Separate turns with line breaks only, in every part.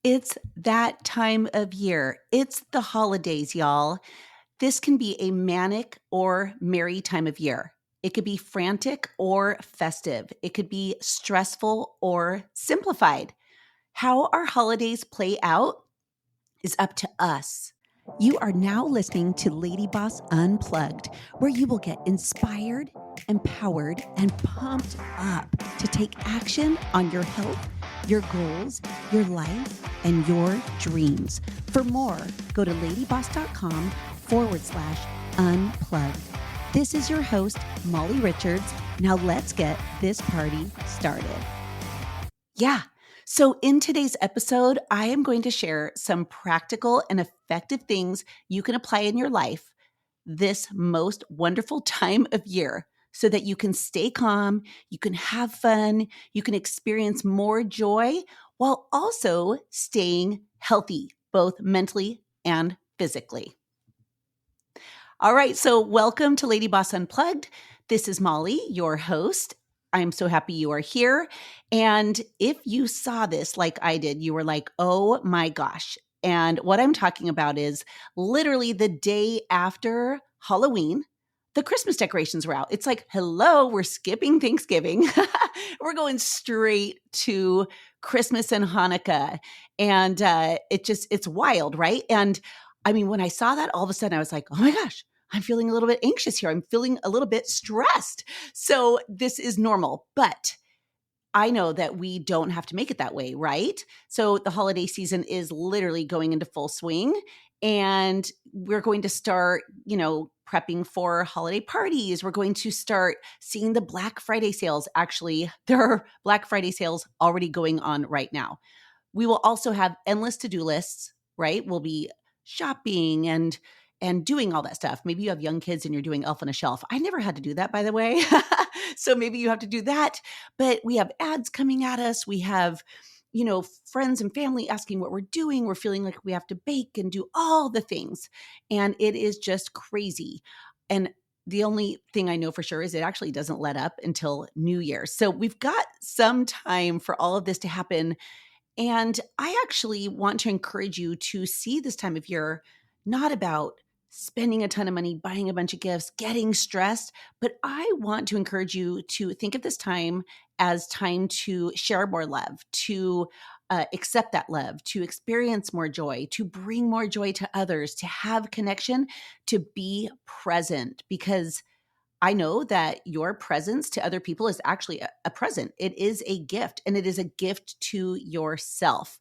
It's that time of year. It's the holidays, y'all. This can be a manic or merry time of year. It could be frantic or festive. It could be stressful or simplified. How our holidays play out is up to us. You are now listening to LadyBoss Unplugged, where you will get inspired, empowered, and pumped up to take action on your health, your goals, your life, and your dreams. For more, go to ladyboss.com/unplugged. This is your host, Molly Richards. Now let's get this party started. Yeah. So, in today's episode, I am going to share some practical and effective things you can apply in your life this most wonderful time of year so that you can stay calm, you can have fun, you can experience more joy while also staying healthy, both mentally and physically. All right. So, welcome to Lady Boss Unplugged. This is Molly, your host. I'm so happy you are here. And if you saw this like I did, you were like, oh my gosh. And what I'm talking about is literally the day after Halloween, the Christmas decorations were out. It's like, hello, we're skipping Thanksgiving. We're going straight to Christmas and Hanukkah. And it's wild, right? And I mean, when I saw that, all of a sudden I was like, oh my gosh, I'm feeling a little bit anxious here. I'm feeling a little bit stressed. So this is normal, but I know that we don't have to make it that way, right? So the holiday season is literally going into full swing and we're going to start, prepping for holiday parties. We're going to start seeing the Black Friday sales. Actually, there are Black Friday sales already going on right now. We will also have endless to-do lists, right? We'll be shopping and doing all that stuff. Maybe you have young kids and you're doing Elf on a Shelf. I never had to do that, by the way. So maybe you have to do that. But we have ads coming at us. We have, friends and family asking what we're doing. We're feeling like we have to bake and do all the things. And it is just crazy. And the only thing I know for sure is it actually doesn't let up until New Year's. So we've got some time for all of this to happen. And I actually want to encourage you to see this time of year not about spending a ton of money, buying a bunch of gifts, getting stressed, but I want to encourage you to think of this time as time to share more love, to accept that love, to experience more joy, to bring more joy to others, to have connection, to be present, because I know that your presence to other people is actually a present. It is a gift, and it is a gift to yourself.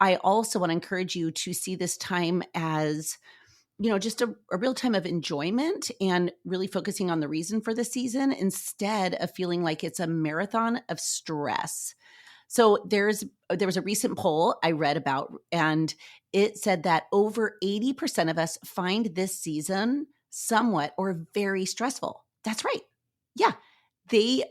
I also want to encourage you to see this time as, just a real time of enjoyment and really focusing on the reason for the season instead of feeling like it's a marathon of stress. So there was a recent poll I read about, and it said that over 80% of us find this season somewhat or very stressful. That's right. Yeah. The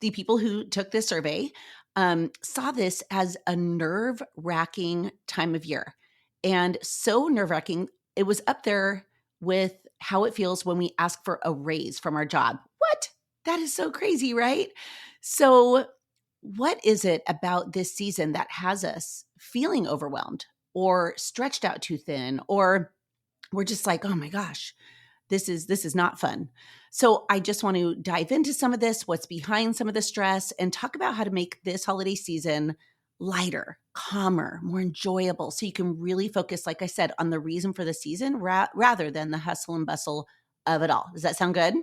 people who took this survey saw this as a nerve-wracking time of year. And so nerve-wracking, it was up there with how it feels when we ask for a raise from our job. What? That is so crazy, right? So what is it about this season that has us feeling overwhelmed or stretched out too thin, or we're just like, oh my gosh, this is not fun. So I just want to dive into some of this, what's behind some of the stress, and talk about how to make this holiday season lighter, calmer, more enjoyable, so you can really focus, like I said, on the reason for the season rather than the hustle and bustle of it all. Does that sound good?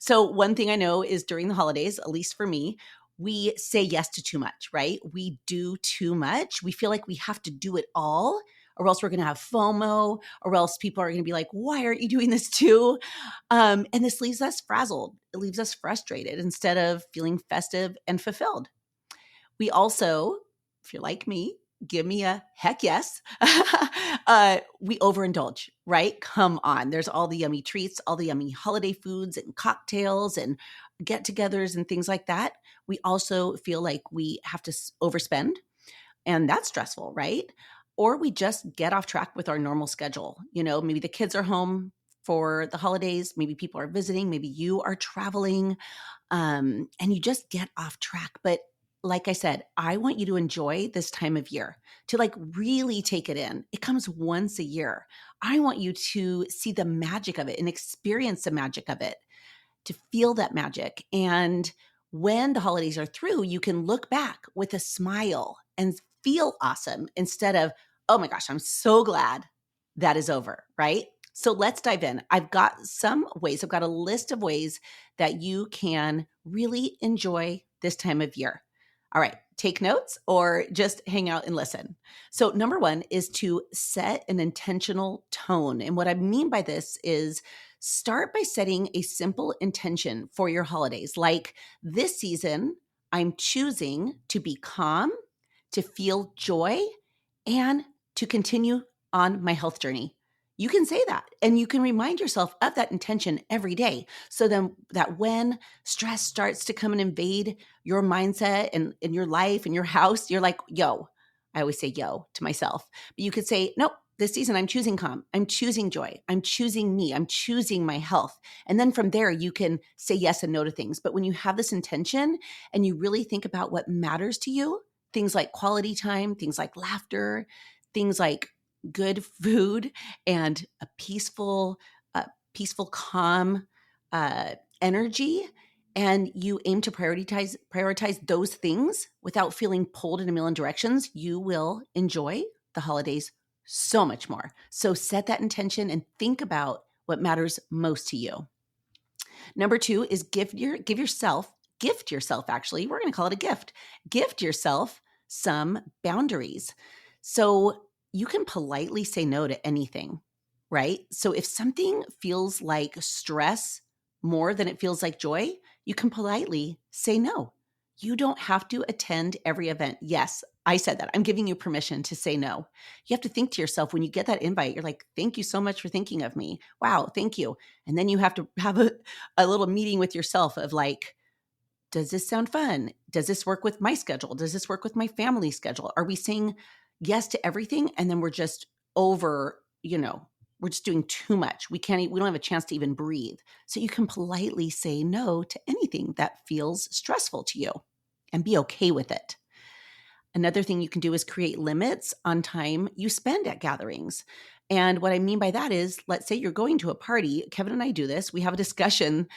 So one thing I know is during the holidays, at least for me, we say yes to too much, right? We do too much. We feel like we have to do it all, or else we're going to have FOMO, or else people are going to be like, why aren't you doing this too? And this leaves us frazzled. It leaves us frustrated instead of feeling festive and fulfilled. We also, if you're like me, give me a heck yes. We overindulge, right? Come on. There's all the yummy treats, all the yummy holiday foods and cocktails and get-togethers and things like that. We also feel like we have to overspend, and that's stressful, right? Or we just get off track with our normal schedule. Maybe the kids are home for the holidays. Maybe people are visiting. Maybe you are traveling, and you just get off track. But like I said, I want you to enjoy this time of year, to like really take it in. It comes once a year. I want you to see the magic of it and experience the magic of it, to feel that magic. And when the holidays are through, you can look back with a smile and feel awesome instead of, oh my gosh, I'm so glad that is over, right? So let's dive in. I've got some ways, I've got a list of ways that you can really enjoy this time of year. All right, take notes or just hang out and listen. So, number one is to set an intentional tone. And what I mean by this is start by setting a simple intention for your holidays. Like this season, I'm choosing to be calm, to feel joy, and to continue on my health journey. You can say that and you can remind yourself of that intention every day. So then that when stress starts to come and invade your mindset and in your life and your house, you're like, yo, I always say yo to myself, but you could say, nope, this season I'm choosing calm. I'm choosing joy. I'm choosing me. I'm choosing my health. And then from there, you can say yes and no to things. But when you have this intention and you really think about what matters to you, things like quality time, things like laughter, things like good food and a peaceful, calm energy, and you aim to prioritize those things without feeling pulled in a million directions, you will enjoy the holidays so much more. So set that intention and think about what matters most to you. Number two is gift yourself, actually. We're going to call it a gift. Gift yourself some boundaries. So you can politely say no to anything, right? So if something feels like stress more than it feels like joy, you can politely say no. You don't have to attend every event. Yes, I said that. I'm giving you permission to say no. You have to think to yourself when you get that invite, you're like, thank you so much for thinking of me. Wow, thank you. And then you have to have a little meeting with yourself of like, does this sound fun? Does this work with my schedule? Does this work with my family schedule? Are we saying yes to everything? And then we're just over, we're just doing too much. We don't have a chance to even breathe. So you can politely say no to anything that feels stressful to you and be okay with it. Another thing you can do is create limits on time you spend at gatherings. And what I mean by that is, let's say you're going to a party. Kevin and I do this. We have a discussion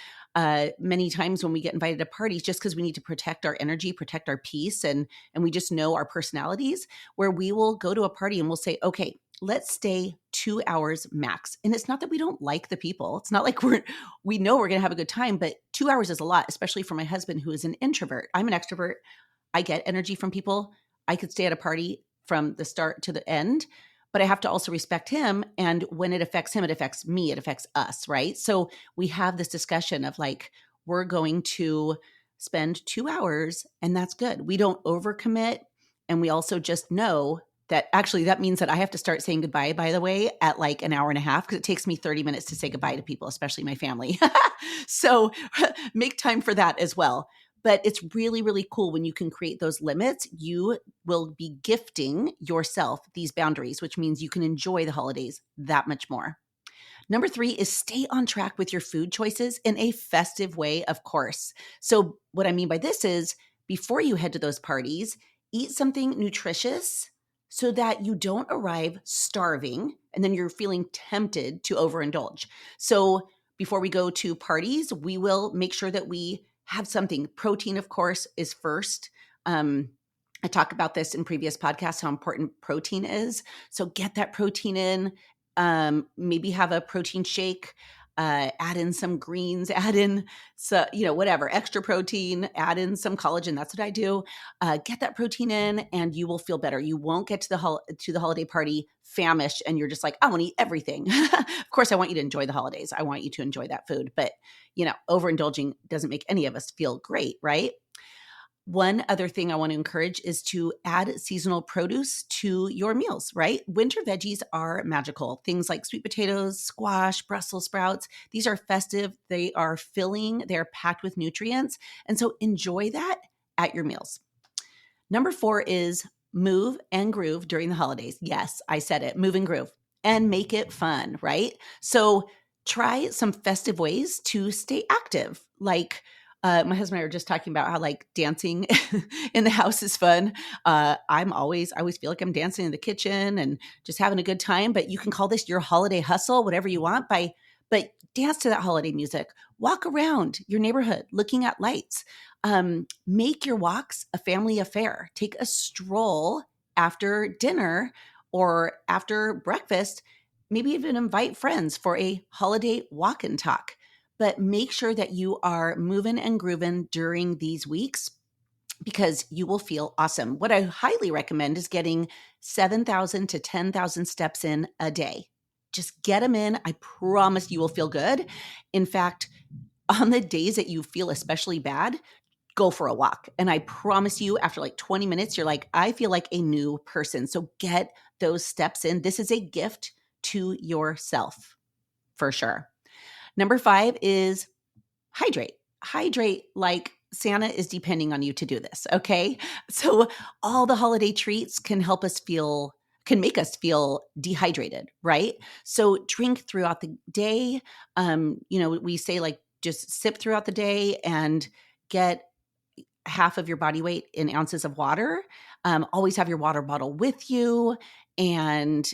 many times when we get invited to parties, just because we need to protect our energy, protect our peace, and we just know our personalities, where we will go to a party and we'll say, okay, let's stay 2 hours max. And it's not that we don't like the people. It's not like we know we're going to have a good time, but 2 hours is a lot, especially for my husband, who is an introvert. I'm an extrovert. I get energy from people. I could stay at a party from the start to the end, but I have to also respect him. And when it affects him, it affects me, it affects us, right? So we have this discussion of like, we're going to spend 2 hours and that's good. We don't overcommit. And we also just know that actually that means that I have to start saying goodbye, by the way, at like an hour and a half, because it takes me 30 minutes to say goodbye to people, especially my family. So make time for that as well. But it's really, really cool when you can create those limits. You will be gifting yourself these boundaries, which means you can enjoy the holidays that much more. Number three is stay on track with your food choices in a festive way, of course. So what I mean by this is before you head to those parties, eat something nutritious so that you don't arrive starving and then you're feeling tempted to overindulge. So before we go to parties, we will make sure that we have something. Protein, of course, is first. I talk about this in previous podcasts, how important protein is. So get that protein in. Maybe have a protein shake, add in some greens, add in, whatever, extra protein, add in some collagen. That's what I do. Get that protein in and you will feel better. You won't get to the holiday party famished and you're just like, I want to eat everything. Of course, I want you to enjoy the holidays. I want you to enjoy that food, but overindulging doesn't make any of us feel great, right? One other thing I want to encourage is to add seasonal produce to your meals, right? Winter veggies are magical. Things like sweet potatoes, squash, Brussels sprouts, these are festive. They are filling, they're packed with nutrients. And so enjoy that at your meals. Number four is move and groove during the holidays. Yes, I said it, move and groove and make it fun, right? So try some festive ways to stay active, like My husband and I were just talking about how like dancing in the house is fun. I always feel like I'm dancing in the kitchen and just having a good time. But you can call this your holiday hustle, whatever you want. But dance to that holiday music. Walk around your neighborhood, looking at lights. Make your walks a family affair. Take a stroll after dinner or after breakfast. Maybe even invite friends for a holiday walk and talk, but make sure that you are moving and grooving during these weeks because you will feel awesome. What I highly recommend is getting 7,000 to 10,000 steps in a day. Just get them in. I promise you will feel good. In fact, on the days that you feel especially bad, go for a walk. And I promise you, after like 20 minutes, you're like, I feel like a new person. So get those steps in. This is a gift to yourself for sure. Number 5 is hydrate. Hydrate like Santa is depending on you to do this, okay? So all the holiday treats can make us feel dehydrated, right? So drink throughout the day. We say like just sip throughout the day and get half of your body weight in ounces of water. Always have your water bottle with you. And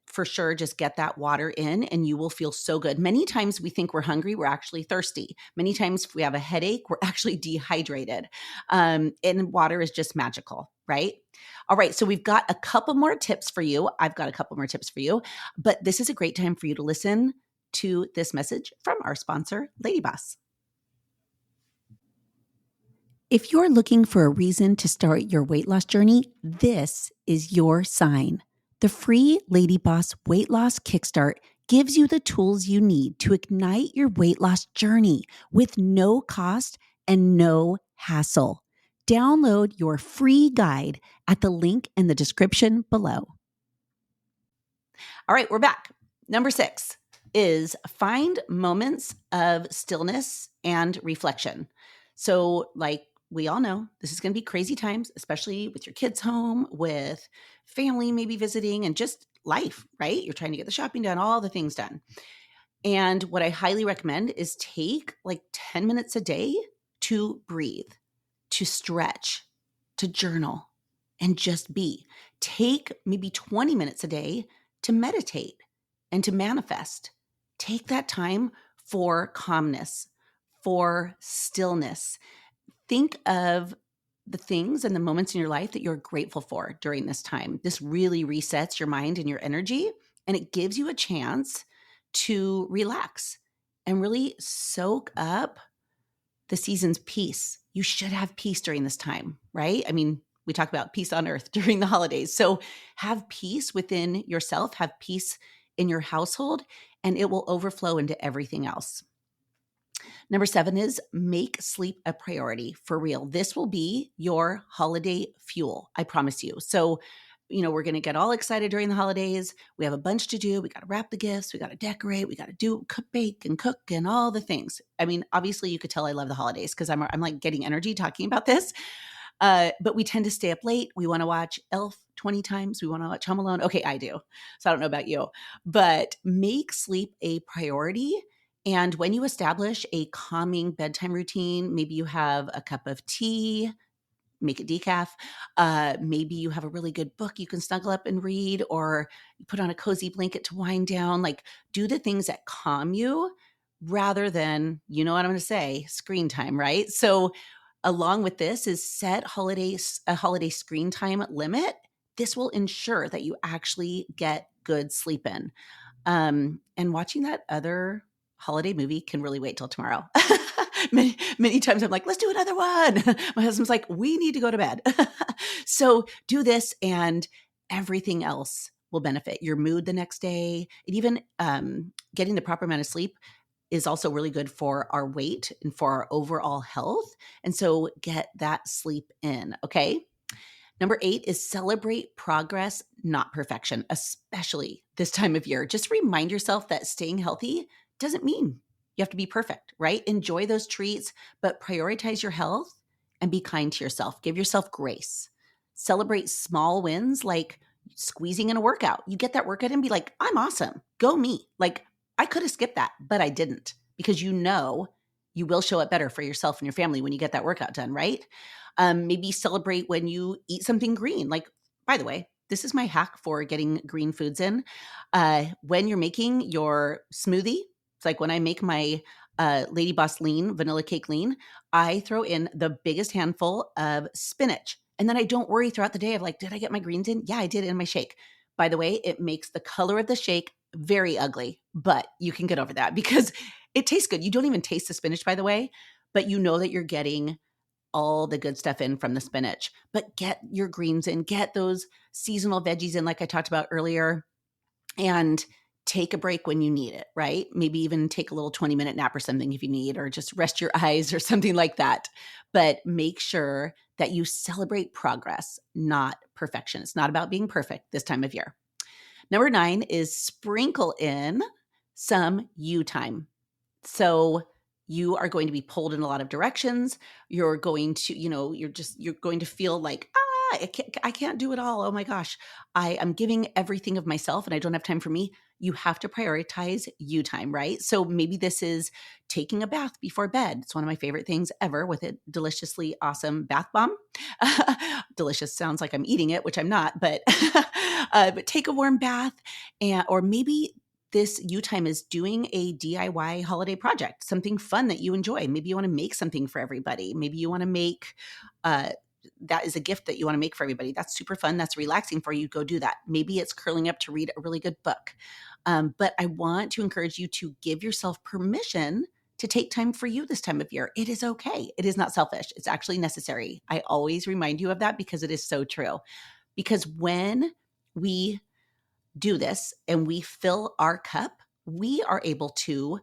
for sure, just get that water in and you will feel so good. Many times we think we're hungry, we're actually thirsty. Many times if we have a headache, we're actually dehydrated. And water is just magical, right? All right, so we've got a couple more tips for you. I've got a couple more tips for you, but this is a great time for you to listen to this message from our sponsor, LadyBoss. If you're looking for a reason to start your weight loss journey, this is your sign. The free LadyBoss Weight Loss Kickstart gives you the tools you need to ignite your weight loss journey with no cost and no hassle. Download your free guide at the link in the description below. All right, we're back. Number 6 is find moments of stillness and reflection. So, like we all know, this is going to be crazy times, especially with your kids home, with family maybe visiting, and just life, right? You're trying to get the shopping done, all the things done. And what I highly recommend is take like 10 minutes a day to breathe, to stretch, to journal, and just be. Take maybe 20 minutes a day to meditate and to manifest. Take that time for calmness, for stillness. Think of the things and the moments in your life that you're grateful for during this time. This really resets your mind and your energy, and it gives you a chance to relax and really soak up the season's peace. You should have peace during this time, right? I mean, we talk about peace on earth during the holidays. So have peace within yourself, have peace in your household, and it will overflow into everything else. Number 7 is make sleep a priority for real. This will be your holiday fuel, I promise you. So, we're going to get all excited during the holidays. We have a bunch to do. We got to wrap the gifts. We got to decorate. We got to bake and cook and all the things. I mean, obviously you could tell I love the holidays because I'm like getting energy talking about this. But we tend to stay up late. We want to watch Elf 20 times. We want to watch Home Alone. Okay, I do. So I don't know about you, but make sleep a priority. And when you establish a calming bedtime routine, maybe you have a cup of tea, make it decaf. Maybe you have a really good book you can snuggle up and read, or you put on a cozy blanket to wind down. Like, do the things that calm you rather than, you know what I'm going to say, screen time, right? So along with this is set a holiday screen time limit. This will ensure that you actually get good sleep in. And watching that other holiday movie can really wait till tomorrow. Many times I'm like, let's do another one. My husband's like, we need to go to bed. So do this and everything else will benefit your mood the next day. And even getting the proper amount of sleep is also really good for our weight and for our overall health. And so get that sleep in, okay? Number 8 is celebrate progress, not perfection, especially this time of year. Just remind yourself that staying healthy doesn't mean you have to be perfect, right? Enjoy those treats, but prioritize your health and be kind to yourself. Give yourself grace. Celebrate small wins like squeezing in a workout. You get that workout and be like, I'm awesome. Go me. Like, I could have skipped that, but I didn't because you know you will show up better for yourself and your family when you get that workout done, right? Maybe celebrate when you eat something green. Like, by the way, this is my hack for getting green foods in. When you're making your smoothie, it's like when I make my LadyBoss lean, vanilla cake lean, I throw in the biggest handful of spinach. And then I don't worry throughout the day of like, did I get my greens in? Yeah, I did in my shake. By the way, it makes the color of the shake very ugly, but you can get over that because it tastes good. You don't even taste the spinach, by the way, but you know that you're getting all the good stuff in from the spinach. But get your greens in, get those seasonal veggies in, like I talked about earlier, and take a break when you need it, right? Maybe even take a little 20-minute nap or something if you need, or just rest your eyes or something like that. But make sure that you celebrate progress, not perfection. It's not about being perfect this time of year. Number 9 is sprinkle in some you time. So you are going to be pulled in a lot of directions. You're going to, you're going to feel like, I can't do it all. Oh my gosh. I am giving everything of myself and I don't have time for me. You have to prioritize you time, right? So maybe this is taking a bath before bed. It's one of my favorite things ever with a deliciously awesome bath bomb. Delicious sounds like I'm eating it, which I'm not, but take a warm bath or maybe this you time is doing a DIY holiday project, something fun that you enjoy. Maybe you want to make something for everybody. Maybe you want to make that is a gift that you want to make for everybody. That's super fun. That's relaxing for you. Go do that. Maybe it's curling up to read a really good book. But I want to encourage you to give yourself permission to take time for you this time of year. It is okay. It is not selfish. It's actually necessary. I always remind you of that because it is so true. Because when we do this and we fill our cup, we are able to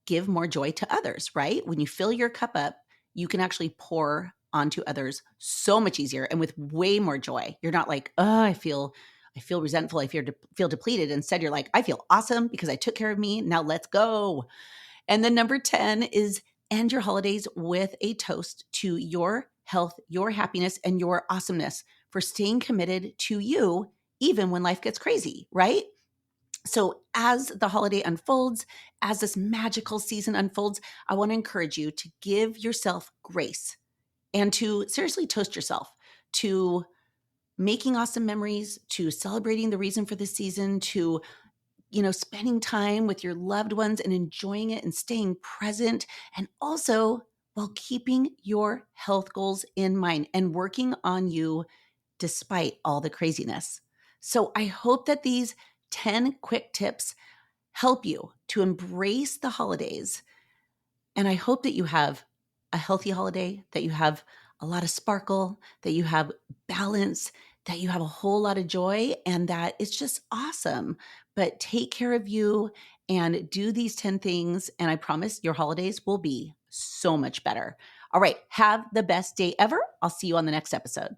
give more joy to others, right? When you fill your cup up, you can actually pour onto others so much easier and with way more joy. You're not like, oh, I feel resentful. I feel depleted. Instead, you're like, I feel awesome because I took care of me. Now let's go. And then number 10 is end your holidays with a toast to your health, your happiness, and your awesomeness for staying committed to you, even when life gets crazy, right? So as the holiday unfolds, as this magical season unfolds, I want to encourage you to give yourself grace and to seriously toast yourself to making awesome memories, to celebrating the reason for the season, to spending time with your loved ones and enjoying it and staying present, and also while keeping your health goals in mind and working on you despite all the craziness. So I hope that these 10 quick tips help you to embrace the holidays. And I hope that you have a healthy holiday, that you have a lot of sparkle, that you have balance, that you have a whole lot of joy, and that it's just awesome. But take care of you and do these 10 things. And I promise your holidays will be so much better. All right. Have the best day ever. I'll see you on the next episode.